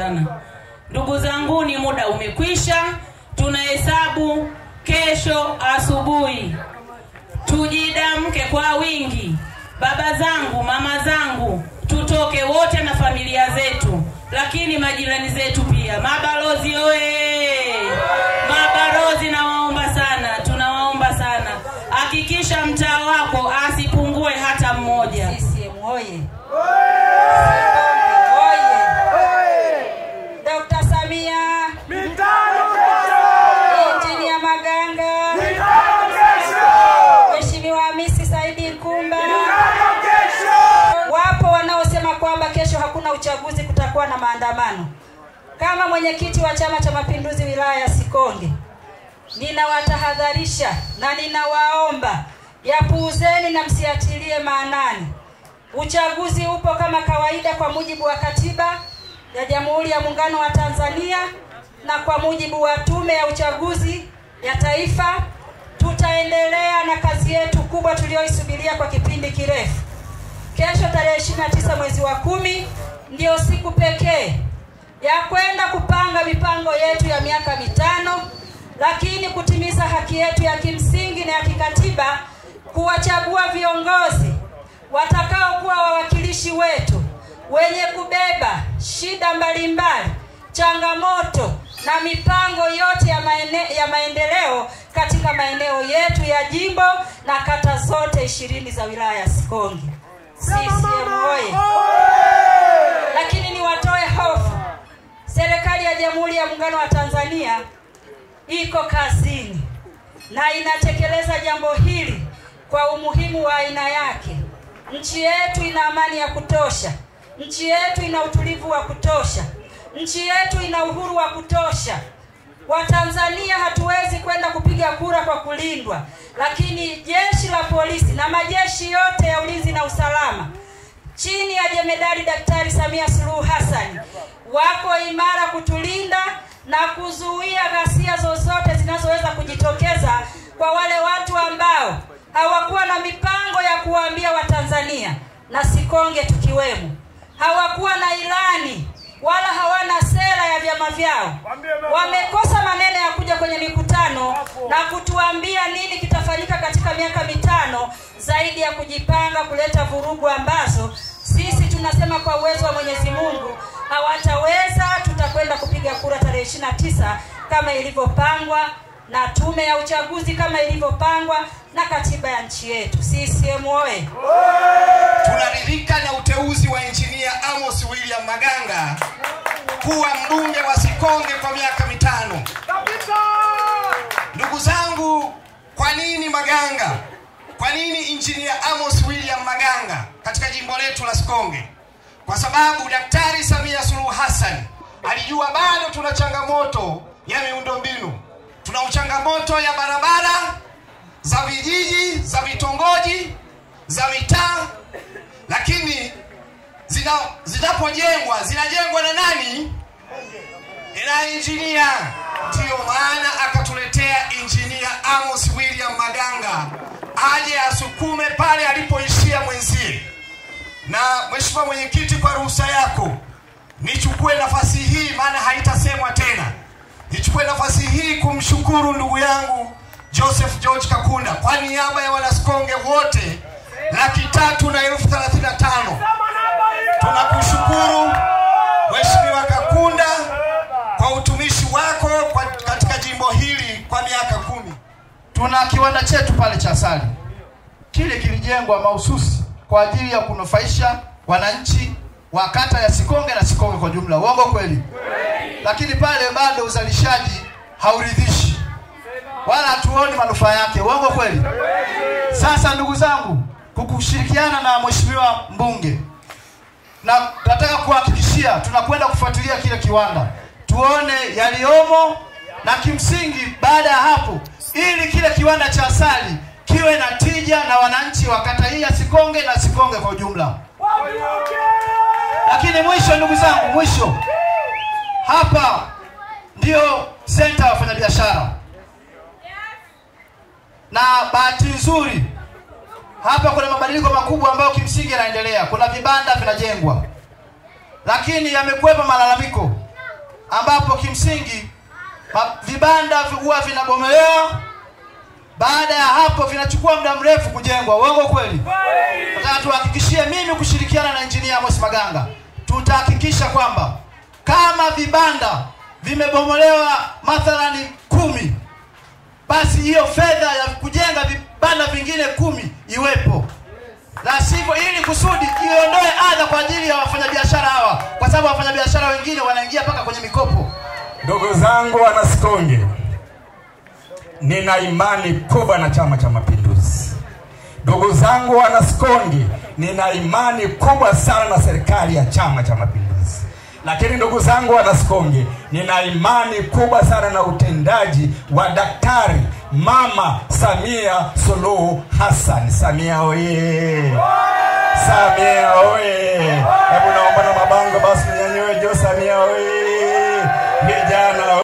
sana. Ndugu zangu, ni muda umekwisha. Tunahesabu kesho asubuhi. Tujidamke kwa wingi. Baba zangu, mama zangu, tutoke wote na familia zetu, lakini majirani zetu pia. Mabalozi oye! Mabalozi nawaomba sana, tunawaomba sana. Hakikisha mtaa wako asipungue hata mmoja. CCM oye! Dr. Samia mitano kesho. Injinia Maganga mitano kesho. Mheshimiwa Hamisi Saidi Nkumba mitano kesho. Wapo wanaosema kwamba kesho hakuna uchaguzi, kutakuwa na maandamano. Kama mwenyekiti wa Chama cha Mapinduzi wilaya ya Sikonge, ninawatahadharisha na ninawaomba yapuuzeni na msiatilie maanani. Uchaguzi upo kama kawaida kwa mujibu wa katiba ya Jamhuri ya Muungano wa Tanzania na kwa mujibu wa Tume ya Uchaguzi ya Taifa. Tutaendelea na kazi yetu kubwa tuliyoisubiria kwa kipindi kirefu. Kesho tarehe 29 mwezi wa 10 ndio siku pekee ya kwenda kupanga mipango yetu ya miaka mitano, lakini kutimiza haki yetu ya kimsingi na ya kikatiba, kuwachagua viongozi watakao kuwa wawakilishi wetu wenye kubeba shida mbalimbali, changamoto na mipango yote ya maendeleo katika maeneo yetu ya jimbo na kata zote 20 za wilaya ya Sikonge. CCM oye! Lakini niwatoe hofu. Serikali ya Jamhuri ya Muungano wa Tanzania iko kazini na inatekeleza jambo hili kwa umuhimu wa aina yake. Nchi yetu ina amani ya kutosha. Nchi yetu ina utulivu wa kutosha. Nchi yetu ina uhuru wa kutosha. Watanzania hatuwezi kwenda kupiga kura kwa kulindwa, lakini jeshi la polisi na majeshi yote ya ulinzi na usalama chini ya Jemedari Daktari Samia Suluhu Hassan wako imara kutulinda na kuzuia ghasia zozote zinazoweza kujitokeza kwa wale watu ambao hawakuwa na mipango ya kuwaambia Watanzania, na Sikonge tukiwemo. Hawakuwa na ilani wala hawana sera ya vyama vyao. Wamekosa maneno ya kuja kwenye mikutano na kutuambia nini kitafanyika katika miaka mitano zaidi ya kujipanga kuleta vurugu ambazo sisi tunasema kwa uwezo wa Mwenyezi Mungu hawataweza. Tutakwenda kupiga kura tarehe 29 kama ilivyopangwa na Tume ya Uchaguzi, kama ilivyopangwa na katiba ya nchi yetu. CCM oye! Tunaridhika na uteuzi wa Injinia Amos William Maganga kuwa mbunge wa Sikonge kwa miaka mitano. Ndugu zangu, kwa nini Maganga? Kwa nini Injinia Amos William Maganga katika jimbo letu la Sikonge? Kwa sababu Daktari Samia Suluhu Hassan alijua bado tuna changamoto ya miundombinu. Tuna changamoto ya barabara za vijiji, za vitongoji, za mitaa, lakini zinapojengwa zinajengwa na nani? Na injinia. Ndio maana akatuletea Injinia Amos William Maganga aje asukume pale alipoishia mwenzie. Na Mheshimiwa Mwenyekiti, kwa ruhusa yako nichukue nafasi hii, maana haitasemwa tena. Nichukue nafasi hii kumshukuru ndugu yangu Joseph George Kakunda kwa niaba ya Wanasikonge wote 335,035. Tunakushukuru Mheshimiwa Kakunda kwa utumishi wako katika jimbo hili kwa miaka 10. Tuna kiwanda chetu pale cha asali. Kile kilijengwa mahususi kwa ajili ya kunufaisha wananchi wa kata ya Sikonge na Sikonge kwa jumla. Uongo kweli? Lakini pale bado uzalishaji hauridhishi, wala hatuoni manufaa yake. Uongo kweli? Sasa ndugu zangu, kukushirikiana na mheshimiwa mbunge, na tunataka kuhakikishia tunakwenda kufuatilia kile kiwanda, tuone yaliomo, na kimsingi baada ya hapo, ili kile kiwanda cha asali kiwe na tija na wananchi wa kata hii ya Sikonge na Sikonge kwa jumla. Lakini mwisho ndugu zangu, mwisho, hapa ndio center ya wafanyabiashara, na bahati nzuri hapa kuna mabadiliko makubwa ambayo kimsingi yanaendelea. Kuna vibanda vinajengwa, lakini yamekuwepo malalamiko ambapo kimsingi vibanda huwa vinabomolewa. Baada ya hapo vinachukua muda mrefu kujengwa. Uongo kweli? Nataka tuhakikishie, mimi kushirikiana na Engineer Amos Maganga, tutahakikisha kwamba kama vibanda vimebomolewa mathalani 10, basi hiyo fedha ya kujenga vibanda vingine 10 iwepo. La sivyo, ili kusudi iondoe adha kwa ajili ya wafanyabiashara hawa, kwa sababu wafanyabiashara wengine wanaingia paka kwenye mikopo. Ndugu zangu wana Sikonge, nina imani kubwa na Chama cha Mapinduzi. Ndugu zangu wana Sikonge, nina imani kubwa sana na serikali ya Chama cha Mapinduzi. Lakini ndugu zangu wana Sikonge, nina imani kubwa sana na utendaji wa Daktari Mama Samia Suluhu Hassan. Samia oye! Samia oye! Hebu